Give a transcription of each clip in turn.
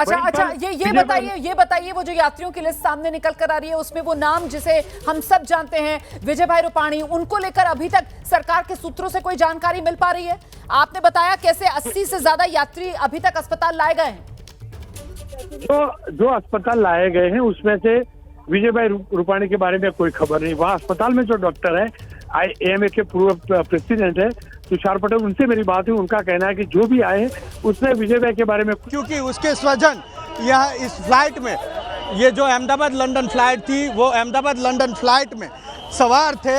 अच्छा, ये बताइए वो जो यात्रियों की लिस्ट सामने निकल कर आ रही है उसमें वो नाम जिसे हम सब जानते हैं विजय भाई रूपाणी, उनको लेकर अभी तक सरकार के सूत्रों से कोई जानकारी मिल पा रही है? आपने बताया कैसे 80 से ज्यादा यात्री अभी तक अस्पताल लाए गए हैं। जो अस्पताल लाए गए हैं उसमें से विजय भाई रूपाणी के बारे में कोई खबर नहीं। वहाँ अस्पताल में जो डॉक्टर है AMA के पूर्व प्रेसिडेंट है तुषार पटेल, उनसे मेरी बात हुई। उनका कहना है कि जो भी आए उसने विजय भाई के बारे में, क्योंकि उसके स्वजन यह इस फ्लाइट में, ये जो अहमदाबाद लंदन फ्लाइट थी वो अहमदाबाद लंदन फ्लाइट में सवार थे,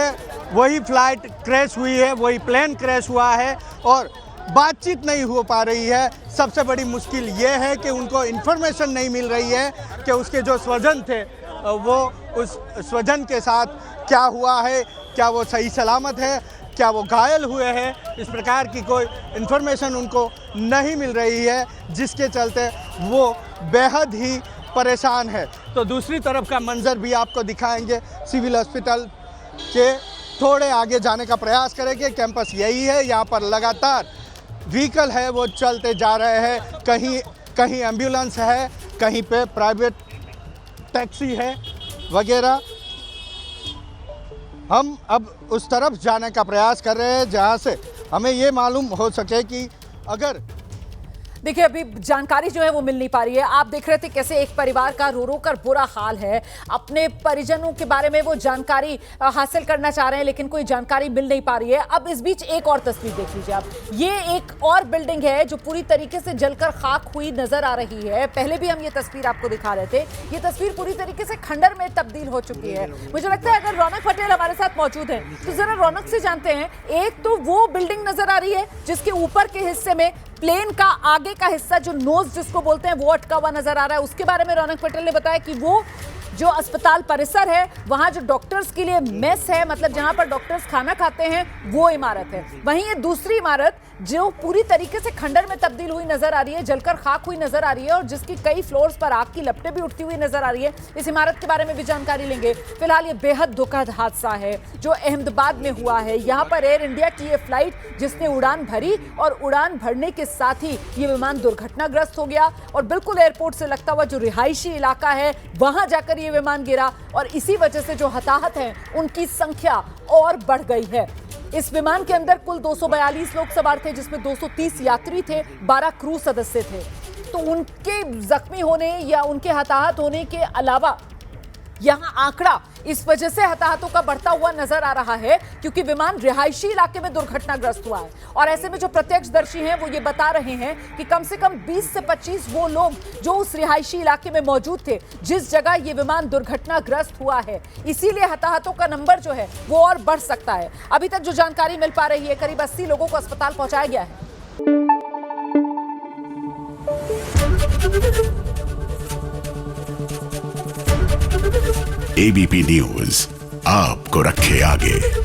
वही फ्लाइट क्रैश हुई है, वही प्लेन क्रैश हुआ है और बातचीत नहीं हो पा रही है। सबसे बड़ी मुश्किल ये है कि उनको इन्फॉर्मेशन नहीं मिल रही है कि उसके जो स्वजन थे वो उस स्वजन के साथ क्या हुआ है, क्या वो सही सलामत है, क्या वो घायल हुए हैं। इस प्रकार की कोई इन्फॉर्मेशन उनको नहीं मिल रही है, जिसके चलते वो बेहद ही परेशान है। तो दूसरी तरफ का मंजर भी आपको दिखाएंगे। सिविल हॉस्पिटल के थोड़े आगे जाने का प्रयास करेंगे। कैंपस यही है, यहाँ पर लगातार व्हीकल है वो चलते जा रहे हैं। कहीं एम्बुलेंस है, कहीं पे प्राइवेट टैक्सी है वगैरह। हम अब उस तरफ जाने का प्रयास कर रहे हैं जहाँ से हमें ये मालूम हो सके कि अगर देखिए अभी जानकारी जो है वो मिल नहीं पा रही है। आप देख रहे थे कैसे एक परिवार का रो रो कर बुरा हाल है, अपने परिजनों के बारे में वो जानकारी हासिल करना चाह रहे हैं लेकिन कोई जानकारी मिल नहीं पा रही है। अब इस बीच एक और तस्वीर देख लीजिए आप, ये एक और बिल्डिंग है जो पूरी तरीके से जलकर खाक हुई नजर आ रही है। पहले भी हम ये तस्वीर आपको दिखा रहे थे, ये तस्वीर पूरी तरीके से खंडर में तब्दील हो चुकी है। मुझे लगता है अगर रौनक पटेल हमारे साथ मौजूद है तो जरा रौनक से जानते हैं। एक तो वो बिल्डिंग नजर आ रही है जिसके ऊपर के हिस्से में प्लेन का आगे का हिस्सा जो नोज जिसको बोलते हैं वो अटका हुआ नजर आ रहा है। उसके बारे में रौनक पटेल ने बताया कि वो जो अस्पताल परिसर है वहां जो डॉक्टर्स के लिए मेस है, मतलब जहां पर डॉक्टर्स खाना खाते हैं, वो इमारत है। वहीं ये दूसरी इमारत जो पूरी तरीके से खंडर में तब्दील हुई नजर आ रही है, जलकर खाक हुई नजर आ रही है और जिसकी कई फ्लोर्स पर आग की लपटें भी उठती हुई नजर आ रही है। इस इमारत के बारे में भी जानकारी लेंगे। फिलहाल ये बेहद दुखद हादसा है जो अहमदाबाद में हुआ है। यहाँ पर एयर इंडिया की ये फ्लाइट जिसने उड़ान भरी और उड़ान भरने के साथ ही ये विमान दुर्घटनाग्रस्त हो गया और बिल्कुल एयरपोर्ट से लगता हुआ जो रिहायशी इलाका है वहां जाकर ये विमान गिरा और इसी वजह से जो हताहत हैं उनकी संख्या और बढ़ गई है। इस विमान के अंदर कुल 242 लोग सवार थे जिसमें 230 यात्री थे, 12 क्रू सदस्य थे। तो उनके जख्मी होने या उनके हताहत होने के अलावा यहां आंकड़ा इस वजह से हताहतों का बढ़ता हुआ नजर आ रहा है क्योंकि विमान रिहायशी इलाके में दुर्घटनाग्रस्त हुआ है और ऐसे में जो प्रत्यक्षदर्शी हैं वो ये बता रहे हैं कि कम से कम 20 से 25 वो लोग जो उस रिहायशी इलाके में मौजूद थे जिस जगह ये विमान दुर्घटनाग्रस्त हुआ है। इसीलिए हताहतों का नंबर जो है वो और बढ़ सकता है। अभी तक जो जानकारी मिल पा रही है करीब 80 लोगों को अस्पताल पहुंचाया गया है। ABP न्यूज आपको रखे आगे।